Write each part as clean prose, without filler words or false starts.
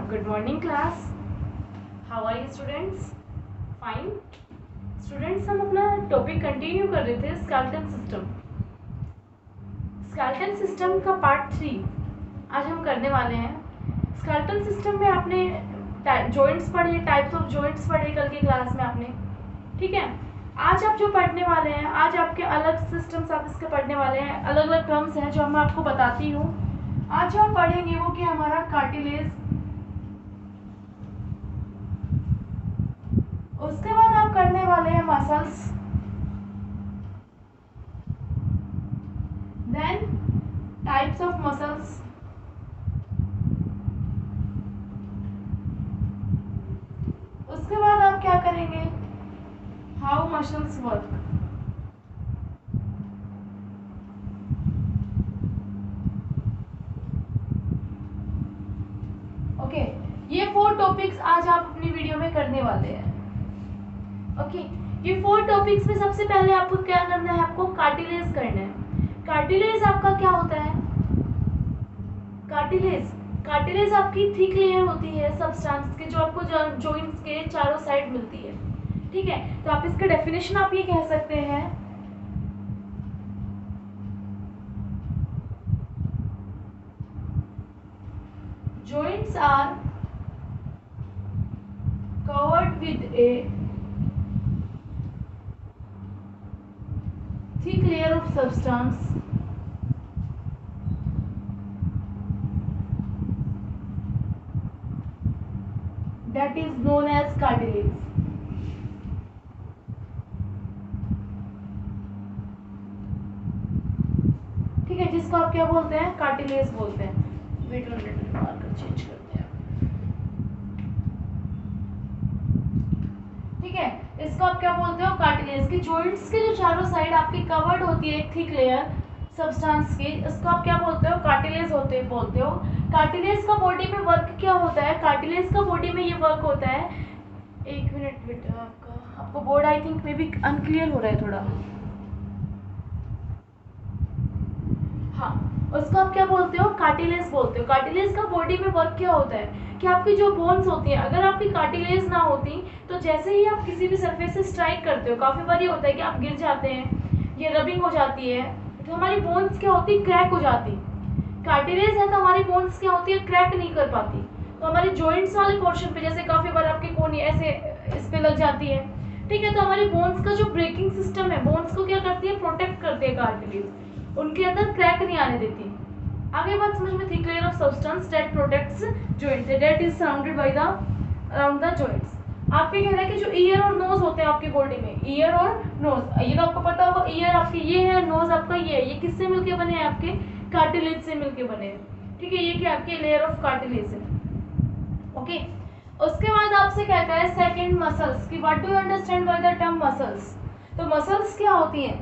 Good morning class. How are you students? Fine. Students, हम अपना topic continue कर रहे थे स्केलेटन सिस्टम। स्केलेटन सिस्टम का पार्ट 3 आज हम करने वाले हैं। स्केलेटन सिस्टम में आपने जॉइंट्स पढ़े, टाइप्स ऑफ जॉइंट्स पढ़े कल की क्लास में आपने, ठीक है। आज आप जो पढ़ने वाले हैं, आज आपके अलग सिस्टम्स आप इसके पढ़ने वाले हैं, अलग अलग टर्म्स हैं जो मैं आपको बताती हूँ। आज जो हम पढ़ेंगे वो क्या, हमारा कार्टिलेज, उसके बाद आप करने वाले हैं muscles, then types of muscles, उसके बाद आप क्या करेंगे, हाउ मसल्स वर्क। ओके, ये 4 टॉपिक्स आज आप अपनी वीडियो में करने वाले हैं। ओके, ये 4 टॉपिक्स में सबसे पहले आपको क्या करना है, आपको कार्टिलेज करना है। कार्टिलेज आपका क्या होता है, कार्टिलेज आपकी थिक लेयर होती है सब्सटेंस के, जो आपको जॉइंट्स के चारों साइड मिलती है, ठीक है। तो आप इसका डेफिनेशन आप ये कह सकते हैं, joints are covered with a thick layer of substance that is known as cartilage. ठीक है, जिसको आप क्या बोलते हैं, कार्टिलेज बोलते हैं। वेट 1 मिनट, मार्कर चेंज करते हैं, ठीक है। इसको आप क्या बोलते हो, कार्टिलेज। के जॉइंट्स के जो चारों साइड आपकी कवर्ड होती है एक थिक लेयर सब्सटेंस की, इसको आप क्या बोलते हो, कार्टिलेज बोलते हो। कार्टिलेज का बॉडी में वर्क क्या होता है, कार्टिलेज का बॉडी में ये वर्क होता है, 1 मिनट बेटा, आपको board I think may be unclear हो रहा है थोड़ा। हाँ, उसको आप क्या बोलते हो, कार्टिलेज बोलते हो। कार्टिलेज का बॉडी में वर्क क्या होता है कि आपकी जो बोन्स होती हैं, अगर आपकी कार्टिलेज ना होती तो जैसे ही आप किसी भी सरफेस से स्ट्राइक करते हो, काफ़ी बार ये होता है कि आप गिर जाते हैं, ये रबिंग हो जाती है, तो हमारी बोन्स क्या होती, क्रैक हो जाती। कार्टिलेज है तो हमारी बोन्स क्या होती है, क्रैक नहीं कर पाती। तो हमारे जॉइंट्स वाले पोर्शन पे जैसे काफ़ी बार आपकी कोनी ऐसे इस पे लग जाती है, ठीक है। तो हमारी बोन्स का जो ब्रेकिंग सिस्टम है, बोन्स को क्या करती है, प्रोटेक्ट करती है कार्टिलेज, उनके अंदर क्रैक नहीं आने देती। आगे बात समझ में, thick layer of substance that protects joints, that is surrounded by the around the joints. आपके कह रहा है कि जो ईयर और नोज होते हैं आपकी बॉडी में, ईयर और नोज, ये तो आपको पता होगा, ईयर आपके ये है, नोज आपका ये किससे मिलके बने हैं, आपके कार्टिलेज से मिलके बने हैं, ठीक है। ये क्या आपकी लेयर ऑफ कार्टिलेज है, ओके। उसके बाद आपसे कहता है सेकंड मसल्स की, what do you understand by the term muscles. तो मसल्स क्या होती हैं,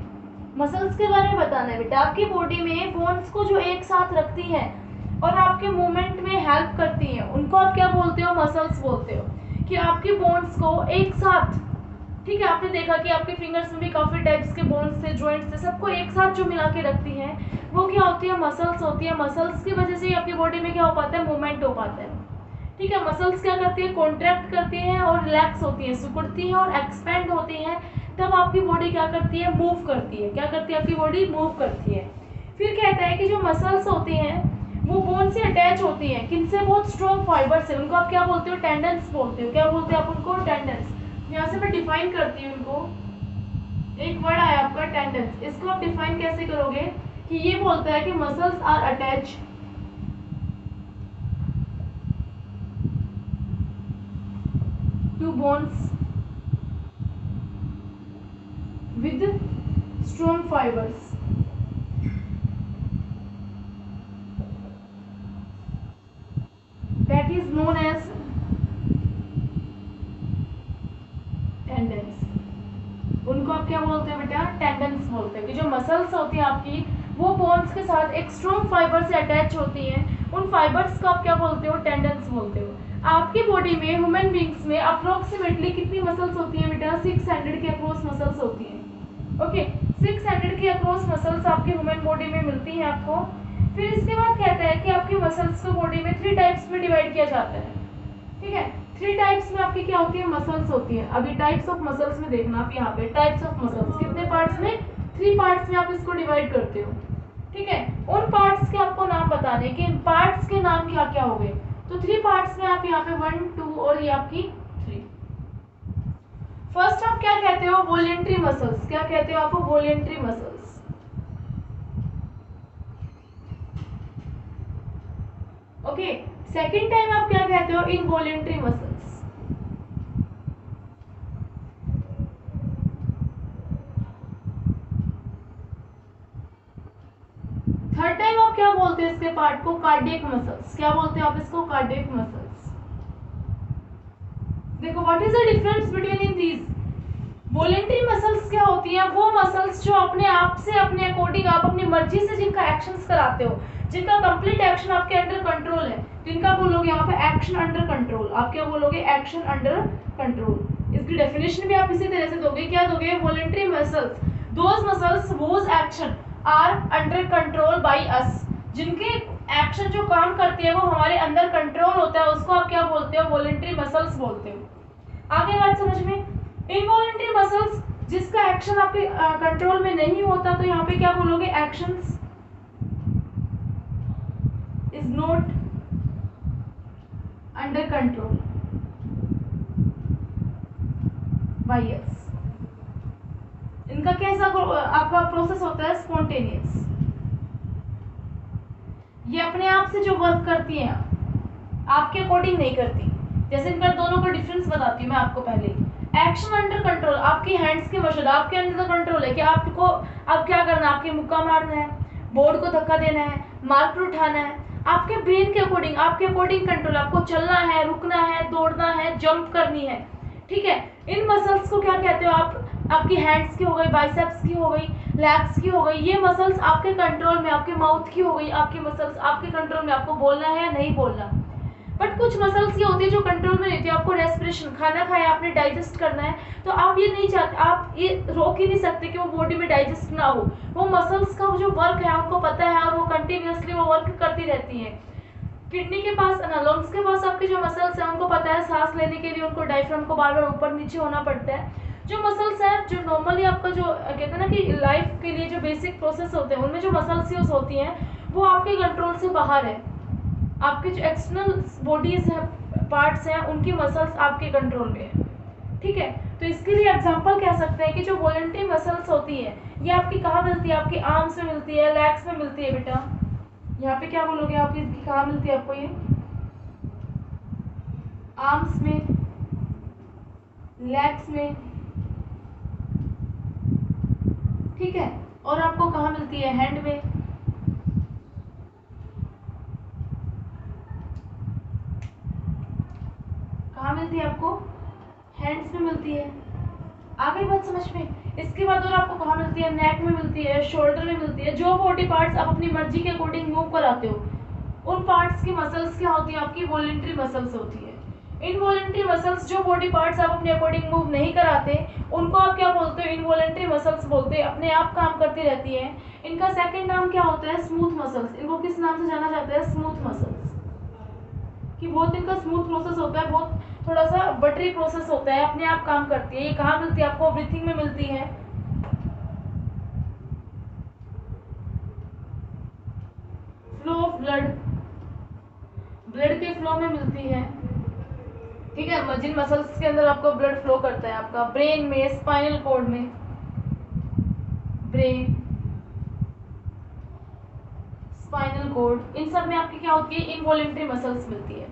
मसल्स के बारे में बताना है बेटा। आपकी बॉडी में बोन्स को जो एक साथ रखती हैं और आपके मूवमेंट में हेल्प करती हैं, उनको आप क्या बोलते हो, मसल्स बोलते हो। कि आपके बोन्स को एक साथ, ठीक है, आपने देखा कि आपके फिंगर्स में भी काफ़ी टाइप्स के बोन्स थे, जॉइंट्स थे, सबको एक साथ जो मिला के रखती हैं, वो क्या होती है, मसल्स होती है। मसल्स की वजह से ही आपकी बॉडी में क्या हो पाता है, मूवमेंट हो पाता है, ठीक है। मसल्स क्या करती है, कॉन्ट्रैक्ट करती हैं और रिलैक्स होती हैं, सिकुड़ती हैं और एक्सपेंड होती हैं, तब आपकी बॉडी क्या करती है, मूव करती है। क्या करती है आपकी बॉडी, मूव करती है। फिर कहता है कि जो मसल्स होती हैं वो बोन से अटैच होती हैं, किनसे, बहुत स्ट्रॉन्ग फाइबर से, उनको आप क्या बोलते हो, टेंडन्स बोलते हो। क्या बोलते हैं आप उनको, टेंडन्स। यहाँ से मैं डिफाइन करती हूँ उनको, एक वर्ड आया आपका टेंडन्स, इसको आप डिफाइन कैसे करोगे कि ये बोलता है कि muscles are attach to bones with strong fibers, that is known as tendons। उनको आप क्या बोलते हो बेटा, टेंडन्स बोलते हो। कि जो मसल्स होती हैं आपकी, वो बोन्स के साथ एक स्ट्रॉन्ग फाइबर से अटैच होती हैं, उन फाइबर्स को आप क्या बोलते हो, टेंडन्स बोलते हो। आपकी बॉडी में, ह्यूमन बींग्स में अप्रोक्सीमेटली कितनी मसल्स होती हैं बेटा, 600 के अक्रॉस मसल्स होती हैं, ओके। 600 के अक्रॉस मसल्स आपकी ह्यूमन बॉडी में मिलती हैं आपको। फिर इसके बाद कहता है कि आपकी मसल्स को बॉडी में 3 टाइप्स में डिवाइड किया जाता है। ठीक है। 3 टाइप्स में आपकी क्या होती है, मसल्स होती है। अभी टाइप्स ऑफ मसल्स में देखना आप यहाँ पे, टाइप्स ऑफ मसल्स कितने पार्ट्स में, 3 पार्ट्स में आप इसको डिवाइड करते हो। ठीक है, उन पार्ट्स के आपको नाम बताने कि इन पार्ट्स के नाम क्या क्या हो गए। तो 3 पार्ट्स में आप यहाँ पे 1 2 और ये आपकी 3। फर्स्ट आप क्या कहते हो, वॉलेंट्री मसल्स। क्या कहते हो आप, voluntary muscles. Okay, second time आप क्या कहते हो, इनवॉलेंट्री मसल्स। थर्ड टाइम आप क्या बोलते हो इसके पार्ट को, कार्डियक मसल्स। क्या बोलते हो आप इसको, कार्डियक मसल्स। देखो what is the difference between in these. Voluntary muscles क्या होती हैं, वो मसल्स जो अपने आप से, अपने अकॉर्डिंग, आप अपनी मर्जी से जिनका एक्शंस कराते हो, जिनका कंप्लीट एक्शन आपके अंडर कंट्रोल है, तो इनका बोलोगे यहाँ पे एक्शन अंडर कंट्रोल। आप क्या बोलोगे, एक्शन अंडर कंट्रोल। इसकी डेफिनेशन भी आप इसी तरह से दोगे, क्या दोगे, voluntary muscles those muscles whose action are under control by us. जिनके एक्शन जो काम करती है वो हमारे अंदर कंट्रोल होता है, उसको आप क्या बोलते हो, वॉलेंट्री मसल्स बोलते हो। आगे बात समझ में। इनवॉलेंट्री मसल्स जिसका एक्शन आपके कंट्रोल में नहीं होता, तो यहाँ पे क्या बोलोगे, actions is not under control by अस। इनका कैसा आपका प्रोसेस होता है, स्पॉन्टेनियस। ये अपने आप से जो वर्क करती हैं, आपके अकॉर्डिंग नहीं करती। जैसे इनका दोनों का डिफरेंस बताती हूँ मैं आपको पहले। एक्शन अंडर कंट्रोल, आपकी हैंड्स के मशल, आपके अंदर कंट्रोल है कि आपको अब क्या करना है, आपके मुक्का मारना है, बोर्ड को धक्का देना है, मार्कर उठाना है, आपके ब्रेन के अकॉर्डिंग, आपके अकॉर्डिंग कंट्रोल, आपको चलना है, रुकना है, दौड़ना है, जंप करनी है। ठीक है, इन मसल्स को क्या कहते हो आप, आपकी हैंड्स की हो गई, बाइसेप्स की हो गई, लेग्स की हो गई, ये मसल्स आपके कंट्रोल में, आपके माउथ की हो गई, आपकी मसल्स आपके कंट्रोल में, आपको बोलना है या नहीं बोलना। बट कुछ मसल्स ये होती है जो कंट्रोल में रहती है, आपको रेस्पिरेशन, खाना खाया आपने, डाइजेस्ट करना है, तो आप ये नहीं चाहते, आप ये रोक ही नहीं सकते कि वो बॉडी में डाइजेस्ट ना हो। वो मसल्स का जो वर्क है उनको पता है और वो कंटिन्यूअसली वो वर्क करती रहती है। किडनी के पास, लंग्स के पास आपके जो मसल्स हैं उनको पता है सांस लेने के लिए उनको डायफ्राम को बार बार ऊपर नीचे होना पड़ता है। जो मसल्स हैं जो नॉर्मली आपका जो कहते हैं ना कि लाइफ के लिए जो बेसिक प्रोसेस होते हैं, उनमें जो मसल्स यूज होती हैं वो आपके कंट्रोल से बाहर है। आपके जो एक्सटर्नल बॉडीज हैं, पार्ट्स हैं, उनकी मसल्स आपके कंट्रोल में है। ठीक है, तो इसके लिए एग्जांपल कह सकते हैं कि जो वॉलेंट्री मसल्स होती है ये आपकी कहाँ मिलती है, आपकी आर्म्स में मिलती है, लेग्स में मिलती है। बेटा यहाँ पे क्या बोलोगे आप, इसकी कहाँ मिलती है आपको, ये आर्म्स में, लेग्स में। ठीक है, और आपको कहाँ मिलती है, हैंड में। कहाँ मिलती है आपको, हैंड्स में मिलती है। आगे बात समझ में। इसके बाद और आपको कहाँ मिलती है, नेक में मिलती है, शोल्डर में मिलती है। जो बॉडी पार्ट्स आप अपनी मर्जी के अकॉर्डिंग मूव कराते हो, उन पार्ट्स की मसल्स क्या होती है, आपकी वॉलेंट्री मसल्स होती है। इनवॉलेंट्री मसल्स जो बॉडी पार्ट्स आप अपने अकॉर्डिंग मूव नहीं कराते, उनको आप क्या बोलते हो, इनवॉलेंट्री मसल्स बोलते हैं, अपने आप काम करती रहती है। इनका सेकंड नाम क्या होता है, स्मूथ मसल्स। इनको किस नाम से जाना जाता है, स्मूथ मसल्स। कि बहुत इनका स्मूथ प्रोसेस होता है, बहुत थोड़ा सा बटरी प्रोसेस होता है, अपने आप काम करती है। ये कहाँ मिलती है आपको, ब्रीथिंग में मिलती है, फ्लो ऑफ ब्लड, ब्लड के फ्लो में मिलती है। ठीक है, जिन मसल्स के अंदर आपको ब्लड फ्लो करता है, आपका ब्रेन में, स्पाइनल कॉर्ड में, ब्रेन, स्पाइनल कॉर्ड, इन सब में आपकी क्या होती है, इनवॉलेंट्री मसल्स मिलती है।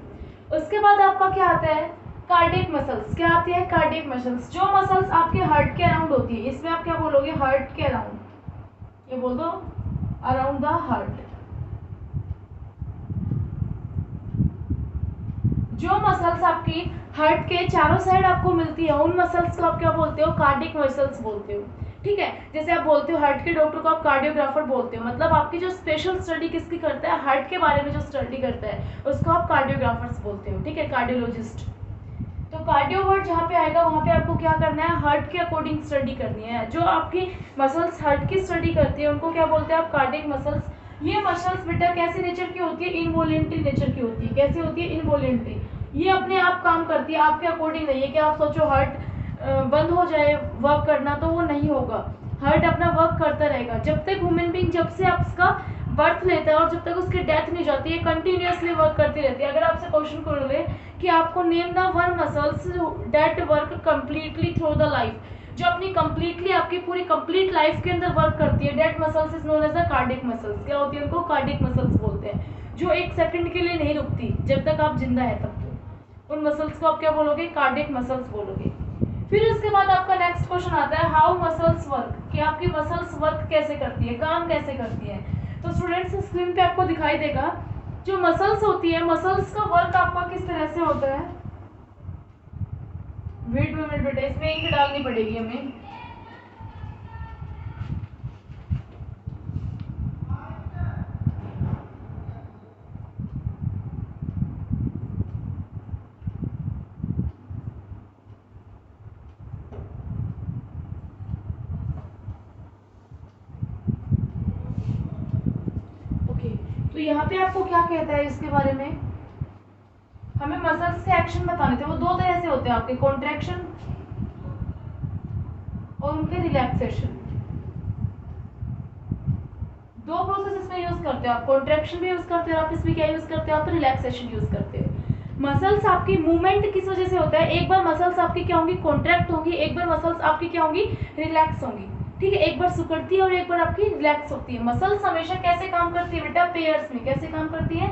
उसके बाद आपका क्या आता है, कार्डियक मसल्स। क्या आती है, कार्डियक मसल्स। जो मसल्स आपके हार्ट के अराउंड होती है, इसमें आप क्या बोलोगे, हार्ट के अराउंड। ये बोल दो, अराउंड द हार्ट। जो मसल्स आपकी हार्ट के चारों साइड आपको मिलती है, उन मसल्स को आप क्या बोलते हो, कार्डियक मसल्स बोलते हो। ठीक है, जैसे आप बोलते हो हार्ट के डॉक्टर को आप कार्डियोग्राफर बोलते हो, मतलब आपकी जो स्पेशल स्टडी किसकी करता है, हार्ट के बारे में जो स्टडी करता है उसको आप कार्डियोग्राफर्स बोलते हो। ठीक है, कार्डियोलॉजिस्ट। तो कार्डियो वर्ड जहाँ पे आएगा वहाँ पे आपको क्या करना है, हार्ट के अकॉर्डिंग स्टडी करनी है। जो आपकी मसल्स हार्ट की स्टडी करती है उनको क्या बोलते हैं आप, कार्डियक मसल्स। ये मसल्स बेटा कैसे नेचर की होती है, इनवॉलेंट्री नेचर की होती है। कैसे होती है, इनवॉलेंट्री। ये अपने आप काम करती है, आपके अकॉर्डिंग नहीं है कि आप सोचो हार्ट बंद हो जाए वर्क करना, तो वो नहीं होगा। हार्ट अपना वर्क करता रहेगा जब तक ह्यूमन बीइंग, जब से आप उसका बर्थ लेता है और जब तक उसकी डेथ नहीं जाती है, कंटिन्यूअसली वर्क करती रहती है। अगर आपसे क्वेश्चन करोगे कि आपको name the one muscles that work completely through the life, जो अपनी कंप्लीटली आपकी पूरी कंप्लीट लाइफ के अंदर वर्क करती है, that muscles is known as the cardiac muscles. क्या होती है उनको? कार्डिक मसल्स बोलते हैं, जो एक सेकंड के लिए नहीं रुकती जब तक आप जिंदा है तब तक। उन मसल्स को आप क्या बोलोगे? कार्डिक मसल्स बोलोगे। फिर उसके बाद आपका नेक्स्ट क्वेश्चन आता है हाउ मसल्स वर्क, कि आपकी मसल्स वर्क कैसे करती है, काम कैसे करती है। तो स्टूडेंट्स स्क्रीन पे आपको दिखाई देगा जो मसल्स होती है, मसल्स का वर्क आपका किस तरह से होता है। वेट मिनट बेटा, इसमें इंक डालनी पड़ेगी हमें। तो यहाँ पे आपको क्या कहता है इसके बारे में, हमें मसल्स के एक्शन बताने थे। वो दो तरह से होते हैं आपके, कॉन्ट्रैक्शन और उनके रिलैक्सेशन। दो प्रोसेस इसमें यूज करते हो आप, कॉन्ट्रैक्शन भी यूज करते हो आप, इसमें क्या यूज करते हो आप? रिलैक्सेशन यूज करते हो। मसल्स आपकी मूवमेंट किस वजह से होता है? एक बार मसल्स आपकी क्या होंगी? कॉन्ट्रैक्ट होंगी, एक बार मसल्स आपकी क्या होंगी? रिलैक्स होंगी। ठीक है, एक बार सिकुड़ती है और एक बार आपकी रिलैक्स होती है। मसल्स हमेशा कैसे काम करती है बेटा? पेयर्स में। कैसे काम करती है?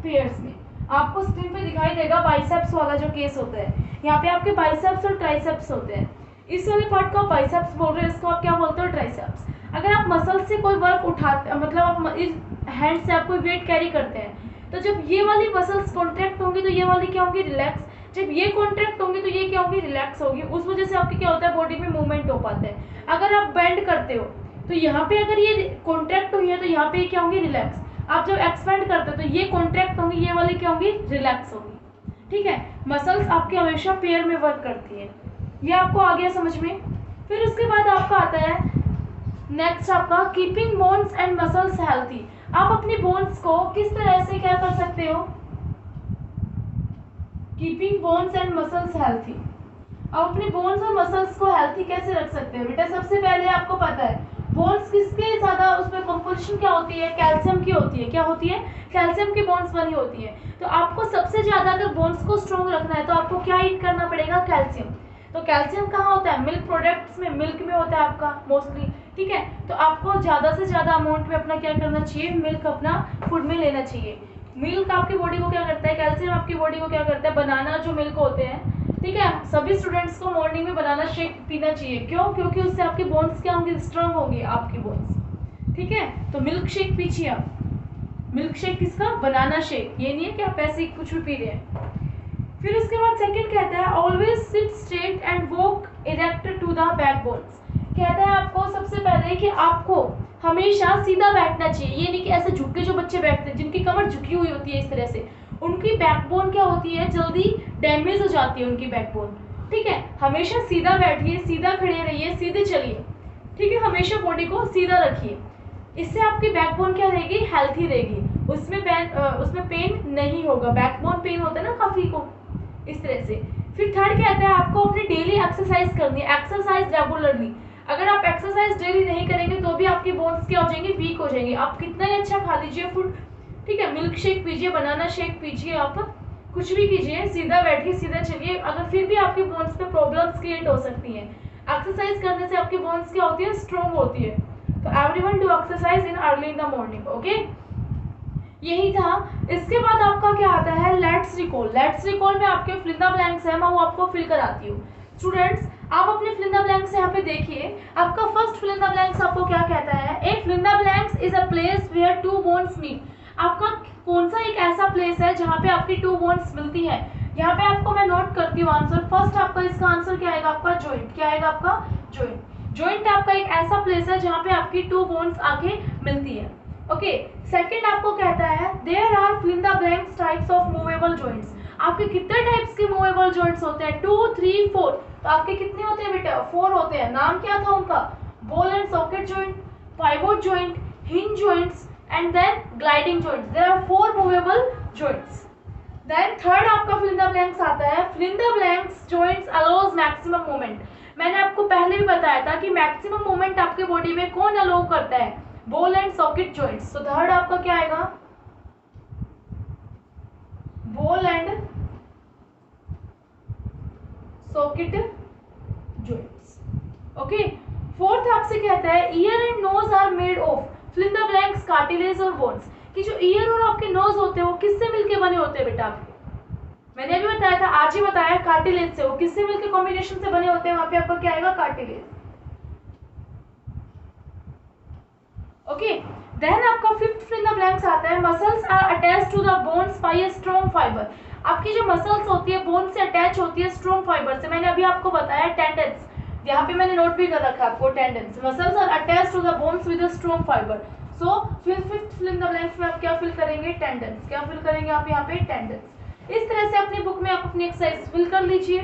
पेयर्स में। आपको स्क्रीन पे दिखाई देगा बाइसेप्स वाला जो केस होता है, यहाँ पे आपके बाइसेप्स और ट्राइसेप्स होते हैं। इस वाले पार्ट को आप बाइसेप्स बोल रहे हो, इसको आप क्या बोलते हो? ट्राइसेप्स। अगर आप मसल से कोई वर्क उठाते, मतलब आप इस हैंड से आप कोई वेट कैरी करते हैं, तो जब ये वाली मसल्स कॉन्ट्रैक्ट होंगी तो ये वाली क्या होंगी? रिलैक्स। जब ये कॉन्ट्रैक्ट होंगी तो ये क्या होंगी? रिलैक्स होगी। उस वजह से आपकी क्या होता है? बॉडी में मूवमेंट हो पाता है। अगर आप बेंड करते हो तो यहाँ पे अगर ये कॉन्ट्रैक्ट हुई है तो यहाँ पे क्या होंगी? रिलैक्स। आप जब एक्सपेंड करते हो तो ये कॉन्ट्रैक्ट होंगी, ये वाली क्या होंगी? रिलैक्स होंगी। ठीक है, मसल्स आपके हमेशा पेयर में वर्क करती है। ये आपको आ गया समझ में। फिर उसके बाद आपका आता है नेक्स्ट आपका keeping bones and muscles healthy. आप अपनी बोन्स को किस तरह से क्या कर सकते हो? Keeping bones and muscles healthy. आप अपने बोन्स और मसल्स को हेल्थी कैसे रख सकते हैं बेटा? सबसे पहले आपको पता है बोन्स किसके ज्यादा उसमें कंपोजिशन क्या होती है? कैल्शियम की होती है। क्या होती है? कैल्शियम की बोन्स बनी होती है। तो आपको सबसे ज्यादा अगर बोन्स को स्ट्रॉन्ग रखना है तो आपको क्या ईट करना पड़ेगा? कैल्शियम। तो कैल्शियम कहाँ होता है? मिल्क प्रोडक्ट्स में, मिल्क में होता है आपका मोस्टली। ठीक है, तो आपको ज्यादा से ज्यादा अमाउंट में अपना क्या करना चाहिए? मिल्क अपना फूड में लेना चाहिए। मिल्क आपकी बॉडी को क्या करता है? कैल्शियम आपकी बॉडी को क्या करता है? बनाना जो मिल्क होते हैं, ठीक है, सभी स्टूडेंट्स को मॉर्निंग में बनाना शेक पीना चाहिए। क्यों? क्योंकि उससे आपके बोन्स क्या होंगे? स्ट्रांग होंगे आपकी बोन्स। ठीक है, तो मिल्क शेक पीछिए आप। मिल्क शेक किसका? Banana shake. ये नहीं है कि आप ऐसे ही कुछ भी पी रहे हैं। फिर उसके बाद सेकंड कहता है always sit straight and walk erect to the backbones. कहता है आपको सबसे पहले कि आपको हमेशा सीधा बैठना चाहिए। ये नहीं कि ऐसे झुक के जो बच्चे बैठते हैं, जिनकी कमर झुकी हुई होती है इस तरह से, उनकी बैकबोन क्या होती है? जल्दी डैमेज हो जाती है उनकी बैकबोन। ठीक है, हमेशा सीधा बैठिए, सीधा खड़े रहिए, सीधे चलिए। ठीक है, हमेशा बॉडी को सीधा रखिए। इससे आपकी बैकबोन क्या रहेगी? हेल्थी रहेगी। उसमें पेन नहीं होगा। बैकबोन पेन होता है ना काफी को, इस तरह से। फिर थर्ड कहता है आपको अपनी डेली एक्सरसाइज करनी है। Exercise regularly. अगर आप एक्सरसाइज डेली नहीं करेंगे तो भी आपकी बोन्स क्या हो जाएंगे? वीक हो जाएंगे। आप कितना ही अच्छा खा लीजिए फूड, ठीक है, मिल्क शेक पीजिए, बनाना शेक पीजिए, आप कुछ भी कीजिए, सीधा बैठिए, सीधा चलिए, अगर फिर भी आपकी बोन्स पे प्रॉब्लम्स क्रिएट हो सकती हैं। एक्सरसाइज करने से आपकी बोन्स क्या होती है? स्ट्रॉन्ग होती है। तो everyone do exercise in early in the morning. Okay, यही था। इसके बाद आपका क्या आता है? Let's recall. लेट्स रिकॉल में आपके फिल द ब्लैंक्स है, मैं वो आपको फिल कराती हूँ। स्टूडेंट्स आप अपने फिल इन द ब्लैंक्स यहाँ पे देखिए। आपका first fill in the blanks आपको क्या कहता है? A fill in the blanks is a place where two bones meet. आपका कौन सा एक ऐसा प्लेस है जहाँ पे आपकी टू बोन्स मिलती है? यहाँ पे आपको मैं नोट करती हूँ आंसर। फर्स्ट आपका इसका आंसर क्या आएगा? आपका जॉइंट। क्या आएगा आपका? जॉइंट। जॉइंट आपका एक ऐसा प्लेस है जहाँ पे आपकी टू बोन्स आके मिलती है। ओके, सेकंड आपको कहता है there are fill in the blanks types of movable joints. आपके कितने टाइप्स के मूवेबल जॉइंट्स होते हैं? 2, 3, 4। तो आपके कितने होते हैं बेटा? 4 होते हैं। नाम क्या था उनका? Ball and socket joint, pivot joint, hinge joints and then gliding joints. There are 4 movable joints. Then third आपका फिल इन द ब्लैंक्स आता है। Fill in the blanks joints allows maximum movement. मैंने आपको पहले भी बताया था कि मैक्सिमम मूवमेंट आपके बॉडी में कौन अलाउ करता है, बॉल एंड सॉकेट जॉइंट्स। तो थर्ड आपका क्या आएगा, ball and socket joints. Okay, fourth आपसे कहता है ear and nose are made of, fill in the blanks cartilage और बोन्स। कि जो ईयर और आपके नोज होते हैं वो किससे मिलके बने होते हैं बेटा आपके, मैंने अभी बताया था, आज ही बताया, कार्टिलेज से। वो किससे मिलके कॉम्बिनेशन से बने होते हैं, वहां पे आपका क्या आएगा, कार्टिलेज। ओके, देन आपका fifth fill in the blanks आता है muscles are attached to the bones by a strong fiber. आपकी जो मसल्स होती है बोन से अटैच होती है स्ट्रॉन्ग फाइबर से। मैंने अभी आपको बताया टेंडेंस, यहाँ पे मैंने नोट भी कर रखा है आपको, tendons, muscles are attached to the bones with a strong fiber. So fifth fill in the blanks में आप क्या फिल करेंगे, टेंडेंस। क्या फिल करेंगे आप यहाँ पे, टेंडेंस। इस तरह से अपनी बुक में आप अपनी एक्सरसाइज फिल कर लीजिए।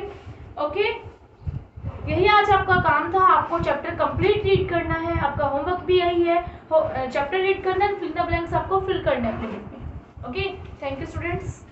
ओके, यही आज आपका काम था, आपको चैप्टर कंप्लीट रीड करना है, आपका होमवर्क भी यही है, चैप्टर रीड करना है, फिल द ब्लैंक्स आपको फिल करना है अपने बुक में। Okay, thank you students.